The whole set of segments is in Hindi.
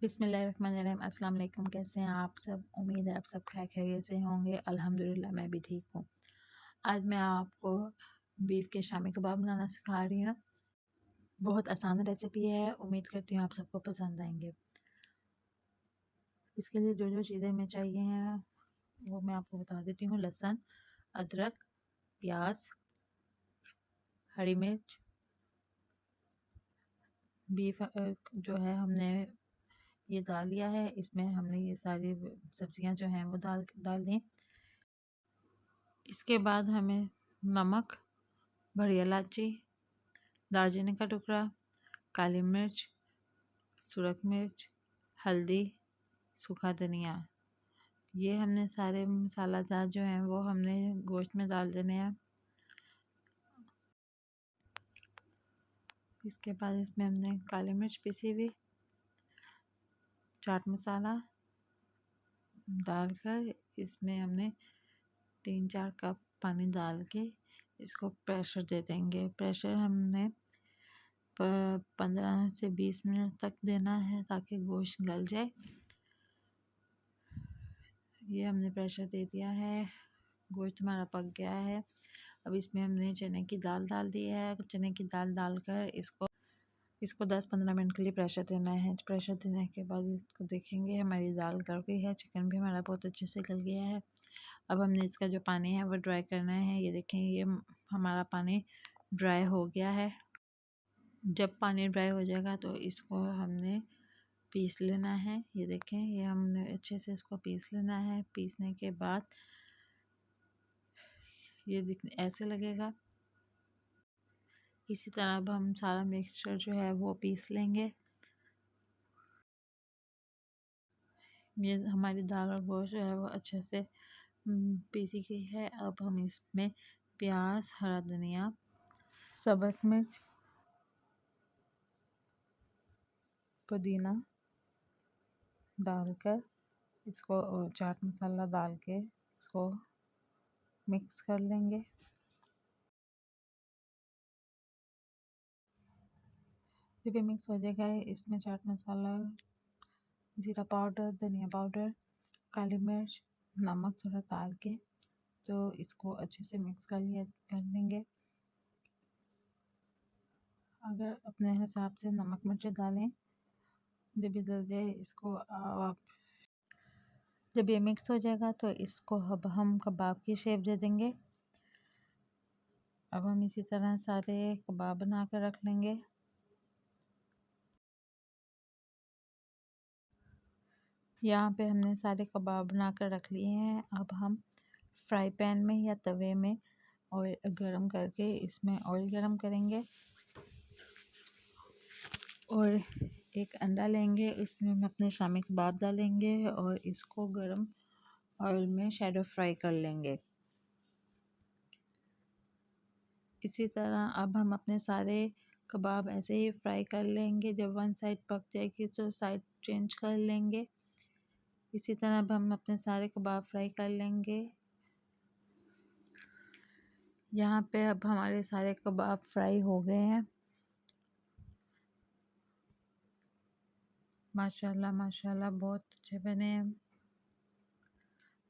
बिस्मिल्लाहिर्रहमानिर्रहीम। अस्सलाम वालेकुम। कैसे हैं आप सब? उम्मीद है आप सब खैरियत से होंगे। अल्हम्दुलिल्लाह मैं भी ठीक हूँ। आज मैं आपको बीफ के शामी कबाब बनाना सिखा रही हूँ। बहुत आसान रेसिपी है, उम्मीद करती हूँ आप सबको पसंद आएंगे। इसके लिए जो जो चीज़ें हमें चाहिए हैं वो मैं आपको बता देती हूँ। लहसुन, अदरक, प्याज, हरी मिर्च, बीफ जो है हमने ये डाल लिया है। इसमें हमने ये सारी सब्जियां जो हैं वो डाल दें। इसके बाद हमें नमक, बड़ी इलायची, दालचीनी का टुकड़ा, काली मिर्च, सुरख मिर्च, हल्दी, सूखा धनिया, ये हमने सारे मसालादार जो हैं वो हमने गोश्त में डाल देने हैं। इसके बाद इसमें हमने काली मिर्च पीसी हुई, चाट मसाला डालकर इसमें हमने 3-4 कप पानी डाल के इसको प्रेशर दे देंगे। प्रेशर हमने 15 से 20 मिनट तक देना है ताकि गोश्त गल जाए। ये हमने प्रेशर दे दिया है, गोश्त हमारा पक गया है। अब इसमें हमने चने की दाल डाल दी है। चने की दाल डालकर इसको 10-15 मिनट के लिए प्रेशर देना है। प्रेशर देने के बाद इसको देखेंगे हमारी दाल गल गई है, चिकन भी हमारा बहुत अच्छे से गल गया है। अब हमने इसका जो पानी है वो ड्राई करना है। ये देखें, ये हमारा पानी ड्राई हो गया है। जब पानी ड्राई हो जाएगा तो इसको हमने पीस लेना है। ये देखें, ये हमने अच्छे से इसको पीस लेना है। पीसने के बाद ये ऐसे लगेगा। इसी तरह अब हम सारा मिक्सचर जो है वो पीस लेंगे। ये हमारी दाल और गोश्त जो है वो अच्छे से पीसी गई है। अब हम इसमें प्याज, हरा धनिया, सब्ज़ मिर्च, पुदीना डालकर इसको चाट मसाला डाल के इसको मिक्स कर लेंगे। जब ये मिक्स हो जाएगा इसमें चाट मसाला, जीरा पाउडर, धनिया पाउडर, काली मिर्च, नमक थोड़ा डाल के तो इसको अच्छे से मिक्स कर लेंगे। अगर अपने हिसाब से नमक मिर्च डालें। जब ये डल जाए इसको आप जब ये मिक्स हो जाएगा तो इसको अब हम कबाब की शेप दे देंगे। अब हम इसी तरह सारे कबाब बना कर रख लेंगे। यहाँ पे हमने सारे कबाब बना कर रख लिए हैं। अब हम फ्राई पैन में या तवे में ऑयल गरम करके इसमें ऑयल गरम करेंगे और एक अंडा लेंगे। इसमें हम अपने शामी कबाब डालेंगे और इसको गरम ऑयल में शैडो फ्राई कर लेंगे। इसी तरह अब हम अपने सारे कबाब ऐसे ही फ्राई कर लेंगे। जब वन साइड पक जाएगी तो साइड चेंज कर लेंगे। इसी तरह अब हम अपने सारे कबाब फ्राई कर लेंगे। यहाँ पे अब हमारे सारे कबाब फ्राई हो गए हैं। माशाल्लाह माशाल्लाह बहुत अच्छे बने हैं।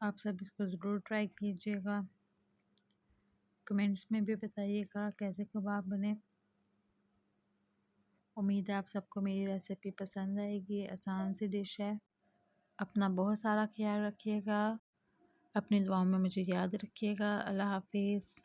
आप सब इसको ज़रूर ट्राई कीजिएगा। कमेंट्स में भी बताइएगा कैसे कबाब बने। उम्मीद है आप सबको मेरी रेसिपी पसंद आएगी। आसान सी डिश है। अपना बहुत सारा ख्याल रखिएगा। अपनी दुआओं में मुझे याद रखिएगा। अल्लाह हाफिज़।